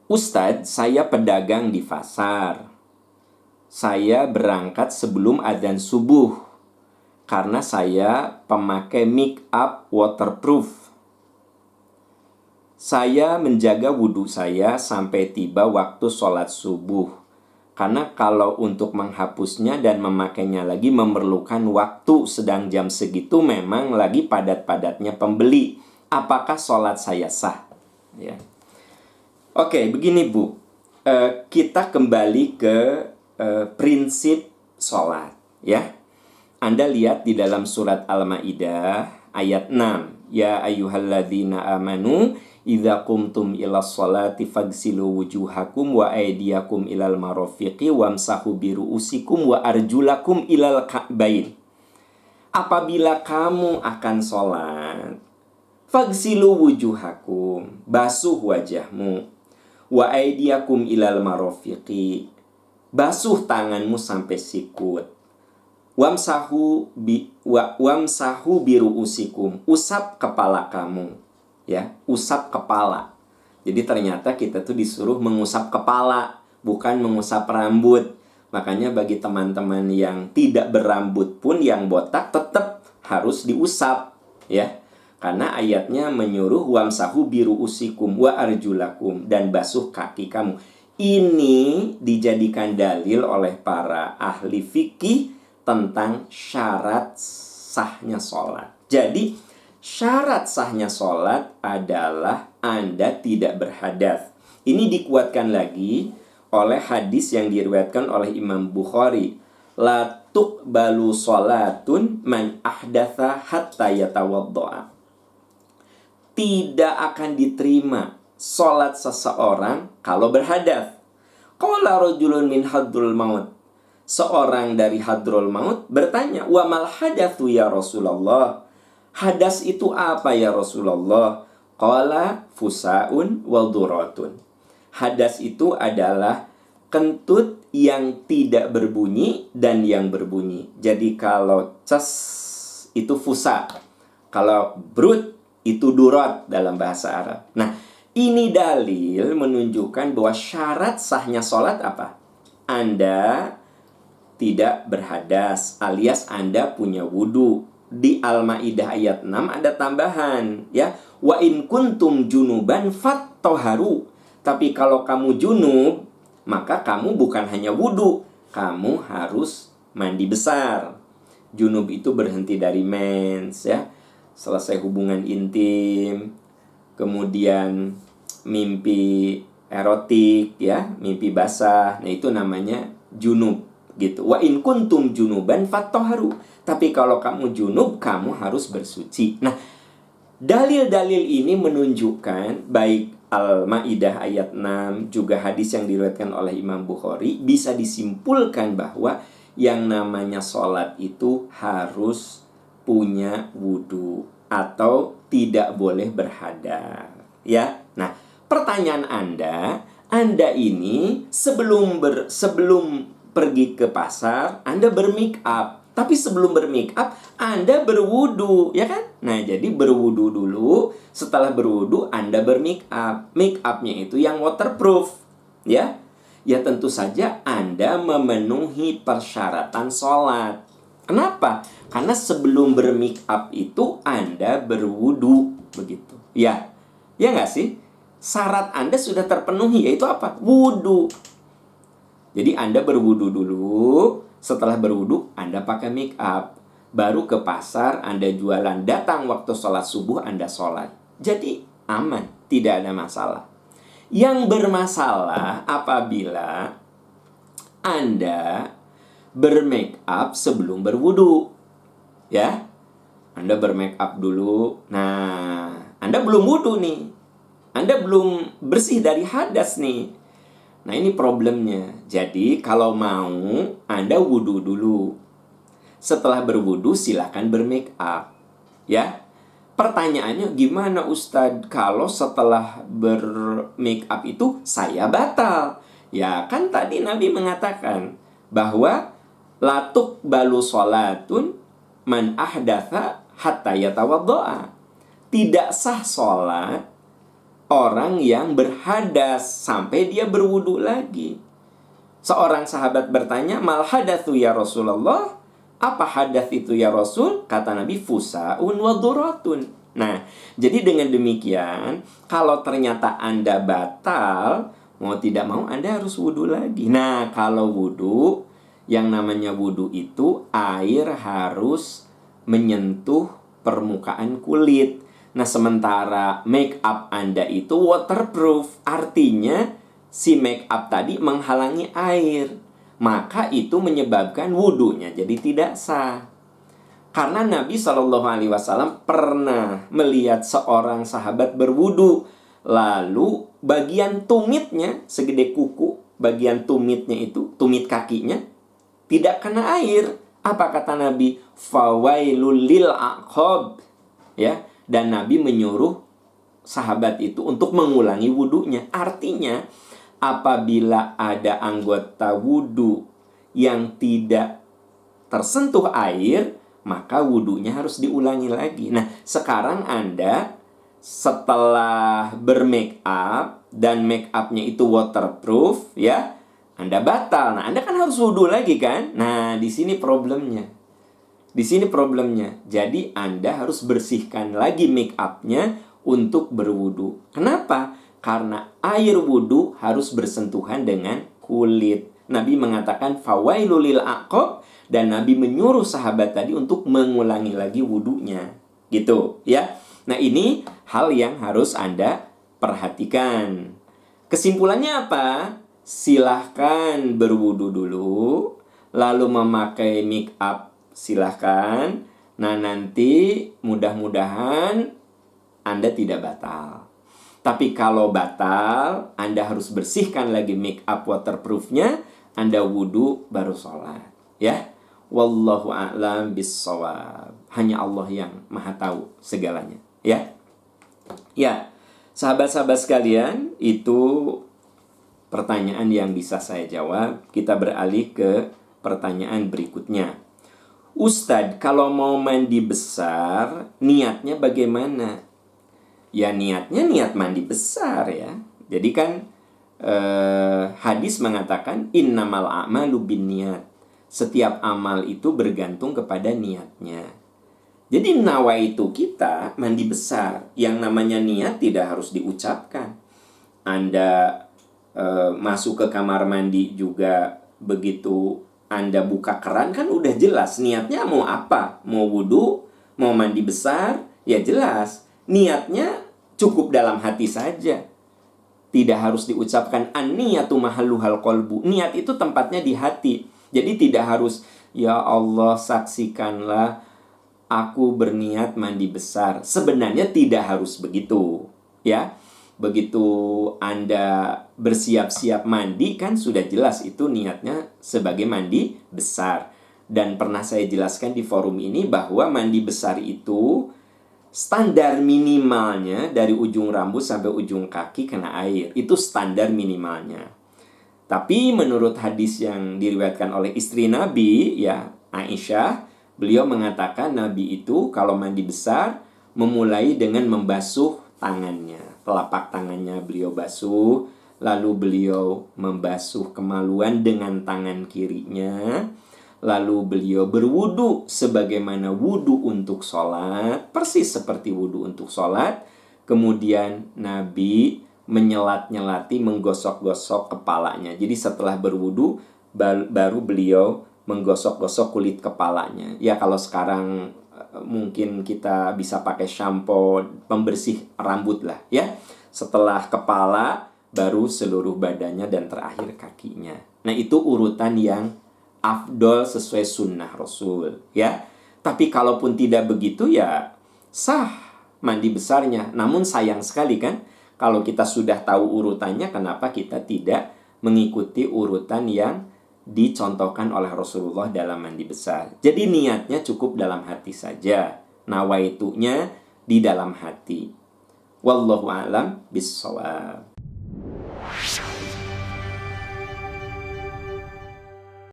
Ustadz, saya pedagang di pasar. Saya berangkat sebelum adzan subuh karena saya pemakai make up waterproof. Saya menjaga wudhu saya sampai tiba waktu sholat subuh. Karena kalau untuk menghapusnya dan memakainya lagi memerlukan waktu, sedang jam segitu memang lagi padat-padatnya pembeli. Apakah sholat saya sah? Ya. Oke, begini Bu. Kita kembali ke prinsip sholat. Ya. Anda lihat di dalam surat Al-Maidah ayat 6. Ya ayyuhalladzina amanu idza qumtum ilas sholati fagsilu wujuhakum wa aydiyakum ilal marafiqi wamsahu biru'usikum wa arjulakum ilal ka'bain. Apabila kamu akan sholat, fagsilu wujuhakum, basuh wajahmu, wa aydiyakum ilal marafiqi, basuh tanganmu sampai sikut. Wamsahu biru'usikum, usap kepala kamu. Ya, usap kepala. Jadi ternyata kita tuh disuruh mengusap kepala, bukan mengusap rambut. Makanya bagi teman-teman yang tidak berambut pun, yang botak tetap harus diusap, ya. Karena ayatnya menyuruh wamsahu biru'usikum wa arjulakum, dan basuh kaki kamu. Ini dijadikan dalil oleh para ahli fikih tentang syarat sahnya sholat. Jadi syarat sahnya sholat adalah Anda tidak berhadas. Ini dikuatkan lagi oleh hadis yang diriwayatkan oleh Imam Bukhari. La tuqbalu sholatun man ahdatha hatta yatawaddo'a. Tidak akan diterima sholat seseorang kalau berhadas. Qala rajulun min hadrul maut. Seorang dari hadrul maut bertanya, wa mal hadatsu ya Rasulullah? Hadas itu apa ya Rasulullah? Qala fusaun wa duratun. Hadas itu adalah kentut yang tidak berbunyi dan yang berbunyi. Jadi kalau ces itu fusa, kalau brut itu durat dalam bahasa Arab. Nah, ini dalil menunjukkan bahwa syarat sahnya sholat apa? Anda tidak berhadas, alias Anda punya wudhu. Di Al-Maidah ayat 6 ada tambahan, ya. Wa in kuntum junuban fattahharu. Tapi kalau kamu junub, maka kamu bukan hanya wudhu, kamu harus mandi besar. Junub itu berhenti dari mens, ya. Selesai hubungan intim, kemudian mimpi erotik, ya, mimpi basah. Nah, itu namanya junub. Gitu. Wa in kuntum junuban fattahharu. Tapi kalau kamu junub, kamu harus bersuci. Nah, dalil-dalil ini menunjukkan baik Al-Maidah ayat 6 juga hadis yang diriwayatkan oleh Imam Bukhari, bisa disimpulkan bahwa yang namanya sholat itu harus punya wudhu atau tidak boleh berhadas. Ya. Nah, pertanyaan Anda ini sebelum pergi ke pasar, Anda bermake up. Tapi sebelum bermake up, Anda berwudu, ya kan? Nah, jadi berwudu dulu. Setelah berwudu, Anda bermake up. Make up-nya itu yang waterproof, ya. Ya tentu saja Anda memenuhi persyaratan sholat. Kenapa? Karena sebelum bermake up itu Anda berwudu, begitu. Ya, ya nggak sih? Syarat Anda sudah terpenuhi, yaitu apa? Wudu. Jadi Anda berwudu dulu, setelah berwudu Anda pakai make up, baru ke pasar Anda jualan, datang waktu sholat subuh Anda sholat. Jadi aman, tidak ada masalah. Yang bermasalah apabila Anda bermake up sebelum berwudu, ya. Anda bermake up dulu. Nah, Anda belum wudu nih, Anda belum bersih dari hadas nih. Nah, ini problemnya. Jadi kalau mau, Anda wudhu dulu. Setelah berwudhu silakan bermake up, ya. Pertanyaannya, gimana Ustadz kalau setelah bermake up itu saya batal? Ya kan tadi Nabi mengatakan bahwa la tuqbalu sholatun man ahdatha hatta yatawaddo'a. Tidak sah sholat orang yang berhadas sampai dia berwudu lagi. Seorang sahabat bertanya, "Mal hadatsu ya Rasulullah?" Apa hadas itu ya Rasul? Kata Nabi, "Fusaun wa duratun." Nah, jadi dengan demikian, kalau ternyata Anda batal, mau tidak mau Anda harus wudu lagi. Nah, kalau wudu, yang namanya wudu itu air harus menyentuh permukaan kulit. Nah, sementara make up Anda itu waterproof, artinya si make up tadi menghalangi air. Maka itu menyebabkan wudunya jadi tidak sah. Karena Nabi SAW pernah melihat seorang sahabat berwudu, lalu bagian tumitnya segede kuku, bagian tumitnya itu, tumit kakinya, tidak kena air. Apa kata Nabi? Fawailul lil aqab. Ya, dan Nabi menyuruh sahabat itu untuk mengulangi wudunya. Artinya, apabila ada anggota wudu yang tidak tersentuh air, maka wudunya harus diulangi lagi. Nah, sekarang Anda setelah bermake up dan make upnya itu waterproof, ya, Anda batal. Nah, Anda kan harus wudu lagi kan? Nah, di sini problemnya. Jadi Anda harus bersihkan lagi make upnya untuk berwudu. Kenapa? Karena air wudu harus bersentuhan dengan kulit. Nabi mengatakan fawailul lil aqab, dan Nabi menyuruh sahabat tadi untuk mengulangi lagi wudunya. Gitu, ya. Nah, ini hal yang harus Anda perhatikan. Kesimpulannya apa? Silahkan berwudu dulu, lalu memakai make up silahkan. Nah, nanti mudah-mudahan Anda tidak batal. Tapi kalau batal, Anda harus bersihkan lagi make up waterproofnya, Anda wudu baru sholat. Ya, wallahu a'lam bissawab. Hanya Allah yang maha tahu segalanya. Ya, sahabat-sahabat sekalian, itu pertanyaan yang bisa saya jawab. Kita beralih ke pertanyaan berikutnya. Ustadz, kalau mau mandi besar, niatnya bagaimana? Ya, niatnya niat mandi besar ya. Jadi kan hadis mengatakan innamal a'malu binniyat. Setiap amal itu bergantung kepada niatnya. Jadi nawaitu kita mandi besar. Yang namanya niat tidak harus diucapkan. Anda masuk ke kamar mandi juga, begitu Anda buka keran kan udah jelas niatnya mau apa. Mau wudu, mau mandi besar, ya jelas. Niatnya cukup dalam hati saja. Tidak harus diucapkan an-niyatu mahalluhal qalbu. Niat itu tempatnya di hati. Jadi tidak harus, ya Allah saksikanlah aku berniat mandi besar. Sebenarnya tidak harus begitu. Ya, begitu Anda bersiap-siap mandi kan sudah jelas itu niatnya sebagai mandi besar. Dan pernah saya jelaskan di forum ini bahwa mandi besar itu standar minimalnya dari ujung rambut sampai ujung kaki kena air. Itu standar minimalnya. Tapi menurut hadis yang diriwayatkan oleh istri Nabi, ya Aisyah, beliau mengatakan Nabi itu kalau mandi besar memulai dengan membasuh tangannya. Telapak tangannya beliau basuh, lalu beliau membasuh kemaluan dengan tangan kirinya. Lalu beliau berwudu sebagaimana wudu untuk sholat, persis seperti wudu untuk sholat. Kemudian Nabi menyelat-nyelati, menggosok-gosok kepalanya. Jadi setelah berwudu, baru beliau menggosok-gosok kulit kepalanya. Ya, kalau sekarang mungkin kita bisa pakai shampoo pembersih rambut lah ya. Setelah kepala, baru seluruh badannya dan terakhir kakinya. Nah, itu urutan yang afdol sesuai sunnah Rasul ya. Tapi kalaupun tidak begitu ya sah mandi besarnya. Namun sayang sekali kan kalau kita sudah tahu urutannya, kenapa kita tidak mengikuti urutan yang dicontohkan oleh Rasulullah dalam mandi besar. Jadi niatnya cukup dalam hati saja. Nawaitunya di dalam hati. Wallahu a'lam bissawab.